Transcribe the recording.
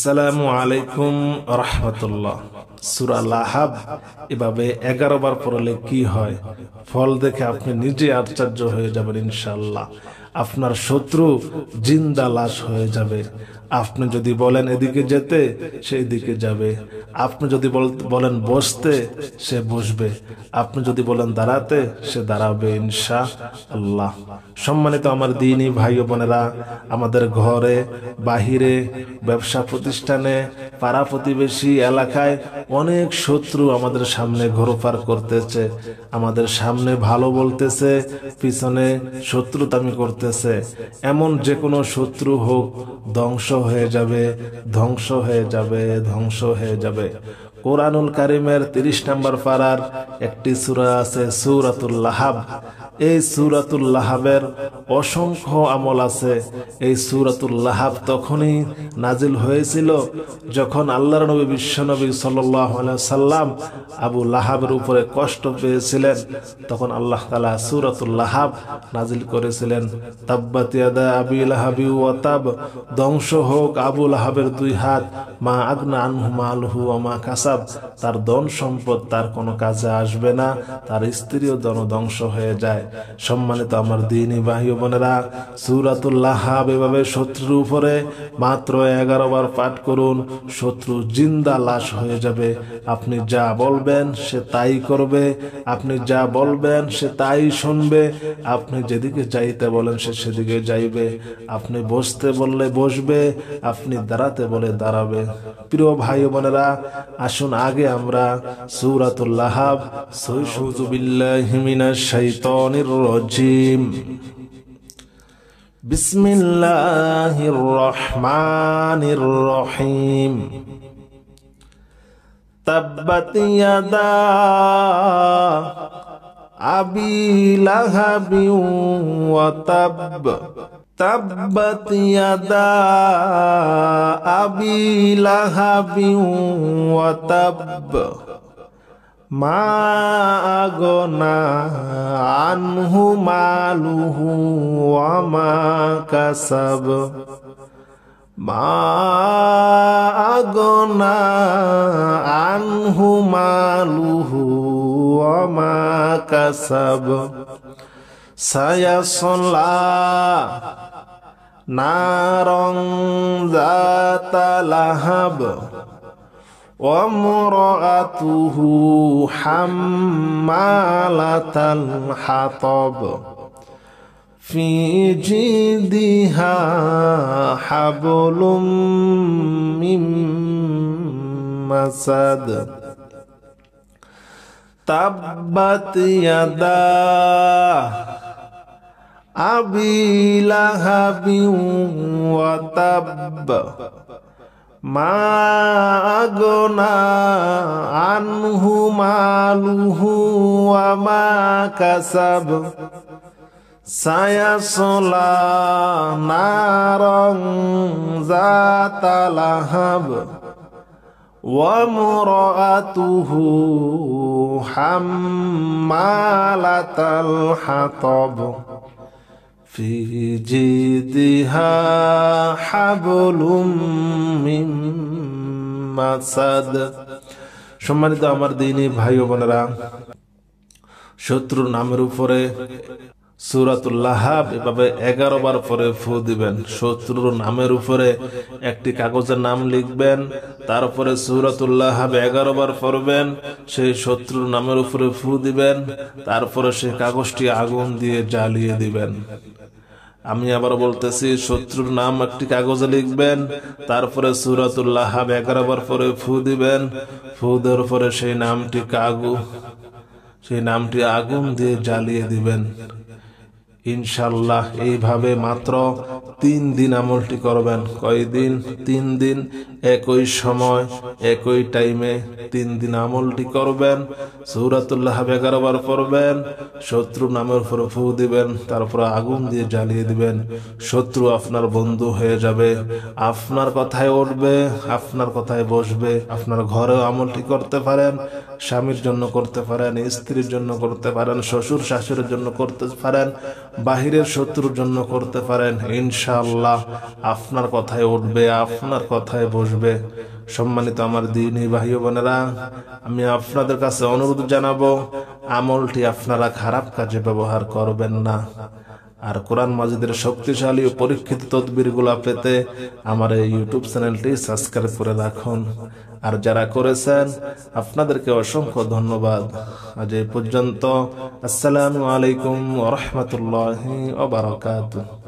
আসসালামু আলাইকুম রাহমাতুল্লাহ। সূরা লাহাব এভাবে 11 বার পড়লে কি হয়, ফল দেখে আপনি নিজে আশ্চর্য হয়ে যাবেন ইনশাআল্লাহ। আপনার শত্রু জিন্দা লাশ হয়ে যাবে। আপনি যদি বলেন এদিকে যেতে, সে এদিকে যাবে। আপনি যদি বলেন বসতে, সে বসবে। আপনি যদি বলেন দাঁড়াতে, সে দাঁড়াবে ইনশাআল্লাহ। সম্মানিত আমার দ্বীনী ভাই ও বোনেরা, আমাদের ঘরে, বাহিরে, ব্যবসা প্রতিষ্ঠানে, পাড়া প্রতিবেশী এলাকায় অনেক শত্রু আমাদের সামনে ঘোরপার করতেছে। আমাদের সামনে ভালো বলতেছে, পিছনে শত্রুতামি করতেছে। এমন যে কোনো শত্রু হোক, ধ্বংস হয়ে যাবে, ধ্বংস হয়ে যাবে, ধ্বংস হয়ে যাবে। কোরআনুল কারীমের 30 নম্বর পারার একটি সূরা আছে, সূরাতুল লাহাব। এই সূরাতুল লাহাবের অসংখ্য আমল আছে। এই সূরাতুল লাহাব তখনই নাজিল হয়েছিল যখন আল্লাহর নবী বিশ্বনবী সাল্লাল্লাহু আলাইহি সাল্লাম আবু লাহাবের উপরে কষ্ট পেয়েছিলেন। তখন আল্লাহ তাআলা সূরাতুল লাহাব নাজিল করেছিলেন, তাব্বাত ইয়াদা আবি লাহাবি ওয়া তাব, ধ্বংস হোক আবু লাহাবের দুই হাত, মা আগনা আনহু মালহু ওয়া মা কাসাব, তার ধন সম্পদ তার কোনো কাজে আসবে না, তার স্ত্রীও ধ্বংস হয়ে যায়। সম্মানিত আমার দ্বীনী ভাই ও বোনেরা, সূরাতুল লাহাব এভাবে শত্রুর উপরে মাত্র 11 বার পাঠ করুন, শত্রু জিন্দা লাশ হয়ে যাবে। আপনি যা বলবেন সে তাই করবে, আপনি যা বলবেন সে তাই শুনবে, আপনি যেদিকে যাইতে বলেন সে সেদিকে যাইবে, আপনি বসতে বললে বসবে, আপনি দাঁড়াতে বলে দাঁড়াবে। প্রিয় ভাই ও বোনেরা, আসুন আগে আমরা সূরাতুল লাহাব, আউযু বিল্লাহি মিনাশ শাইতানির রাজিম, বিসমিল্লাহির রহমানির রহিম। তাব্বাত ইয়াদা আবি লাহাবি ওয়া তাব, তাব্বাত ইয়াদা আবি লাহাবি ওয়া তাব, মা আগনা আনহু মালুহু ওয়া মা কাসাব, মা আগনা আনহু মালুহু ওয়া মা কাসাব, সায়াসলা নারং যাতা লাহাব, ওয়া মুরাতুহু হাম্মালাতাল হাতাব, ফি জিদিহা হাবলুম মিন মাসাদ, তাব্বাত ইয়াদা আবি লাহাবি ওয়া তাব, মা আগনা আনহু মালুহু ওয়া মা কাসাব, সায়াসলা নারং যাতা লাহাব, ওয়া মুরাতুহু হাম্মালাতাল হাতাব, ফি জিদিহা হাবলুম মিন মাসাদ। সম্মানিত আমার দ্বীনী ভাই ও বোনেরা, শত্রুর নামের উপরে সূরাতুল লাহাব এভাবে 11 বার পরে ফু দিবেন। শত্রুর নামের উপরে একটি কাগজের নাম লিখবেন, তারপরে সূরাতুল লাহাব 11 বার পড়বেন, সেই শত্রুর নামের উপরে ফু দিবেন, তারপরে সেই কাগজটি আগুন দিয়ে জ্বালিয়ে দিবেন। আমি আবার বলতেছি, শত্রুর নাম একটি কাগজে লিখবেন, তারপরে সূরাতুল লাহাব 11 বার পরে ফু দিবেন, ফু দেওয়ার পরে সেই নামটি আগুন দিয়ে জ্বালিয়ে দিবেন ইনশাআল্লাহ। এইভাবে মাত্র 3 দিন আমলটি করবেন। কয়দিন? 3 দিন, একই সময় একই টাইমে 3 দিন আমলটি করবেন। সূরাতুল লাহাব 11 বার পড়বেন, শত্রু নামের উপর ফু দিবেন, তারপর আগুন দিয়ে জ্বালিয়ে দিবেন। শত্রু আপনার বন্ধু হয়ে যাবে, আপনার কথায় উঠবে, আপনার কথায় বসবে। আপনার ঘরেও আমলটি করতে পারেন, স্বামীর জন্য করতে পারেন, স্ত্রীর জন্য করতে পারেন, শ্বশুর শাশুড়ির জন্য করতে পারেন, বাহিরের শত্রুর জন্য করতে পারেন। ইনশাআল্লাহ আপনার কথায় উঠবে, আপনার কথায় বসবে। সম্মানিত আমার দ্বীনী ভাই ও বোনেরা, আমি আপনাদের কাছে অনুরোধ জানাবো, আমলটি আপনারা খারাপ কাজে ব্যবহার করবেন না। আর কোরআন মাজিদের শক্তিশালী ও পরীক্ষিত তদবিরগুলো পেতে আমার এই ইউটিউব চ্যানেলটি সাবস্ক্রাইব করে রাখুন। আর যারা করেছেন আপনাদেরকে অসংখ্য ধন্যবাদ। আজ এই পর্যন্ত। আসসালামু আলাইকুম ওয়া রাহমাতুল্লাহি ওয়া বারাকাতুহু।